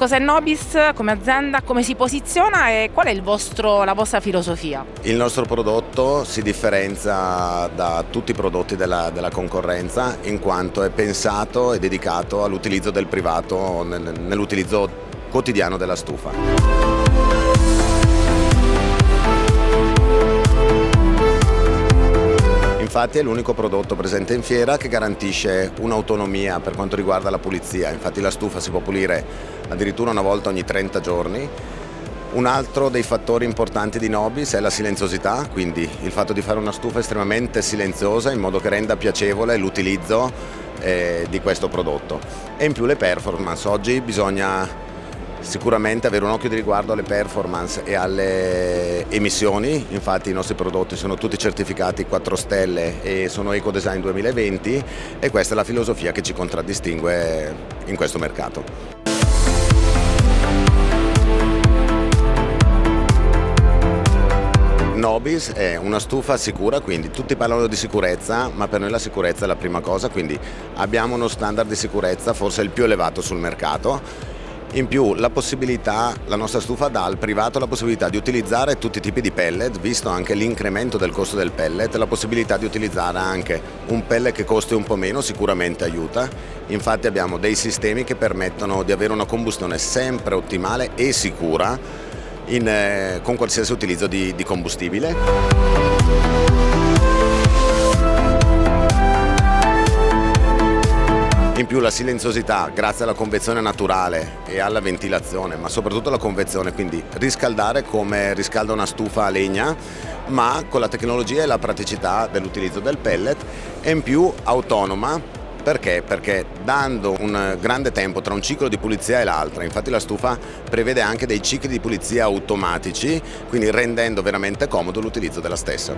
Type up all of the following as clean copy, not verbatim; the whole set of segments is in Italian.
cos'è Nobis come azienda, come si posiziona e qual è la vostra filosofia? Il nostro prodotto si differenzia da tutti i prodotti della concorrenza in quanto è pensato e dedicato all'utilizzo del privato nell'utilizzo quotidiano della stufa. Infatti è l'unico prodotto presente in fiera che garantisce un'autonomia per quanto riguarda la pulizia. Infatti la stufa si può pulire addirittura una volta ogni 30 giorni. Un altro dei fattori importanti di Nobis è la silenziosità, quindi il fatto di fare una stufa estremamente silenziosa in modo che renda piacevole l'utilizzo di questo prodotto. E in più le performance. Oggi bisogna sicuramente avere un occhio di riguardo alle performance e alle emissioni, infatti i nostri prodotti sono tutti certificati 4 stelle e sono Ecodesign 2020 e questa è la filosofia che ci contraddistingue in questo mercato. Nobis è una stufa sicura, quindi tutti parlano di sicurezza, ma per noi la sicurezza è la prima cosa, quindi abbiamo uno standard di sicurezza forse il più elevato sul mercato. In più la nostra stufa dà al privato la possibilità di utilizzare tutti i tipi di pellet, visto anche l'incremento del costo del pellet, la possibilità di utilizzare anche un pellet che costi un po' meno sicuramente aiuta. Infatti abbiamo dei sistemi che permettono di avere una combustione sempre ottimale e sicura con qualsiasi utilizzo di combustibile. In più la silenziosità, grazie alla convezione naturale e alla ventilazione, ma soprattutto alla convezione, quindi riscaldare come riscalda una stufa a legna, ma con la tecnologia e la praticità dell'utilizzo del pellet, e in più autonoma. Perché? Perché dando un grande tempo tra un ciclo di pulizia e l'altro, infatti la stufa prevede anche dei cicli di pulizia automatici, quindi rendendo veramente comodo l'utilizzo della stessa.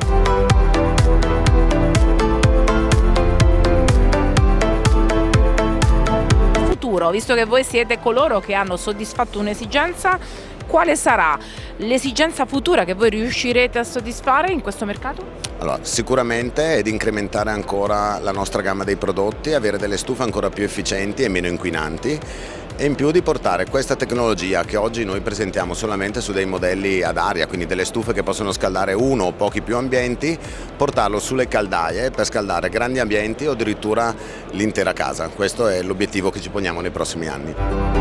Visto che voi siete coloro che hanno soddisfatto un'esigenza, quale sarà l'esigenza futura che voi riuscirete a soddisfare in questo mercato? Allora, sicuramente è di incrementare ancora la nostra gamma dei prodotti, avere delle stufe ancora più efficienti e meno inquinanti e in più di portare questa tecnologia che oggi noi presentiamo solamente su dei modelli ad aria, quindi delle stufe che possono scaldare uno o pochi più ambienti, portarlo sulle caldaie per scaldare grandi ambienti o addirittura l'intera casa. Questo è l'obiettivo che ci poniamo nei prossimi anni.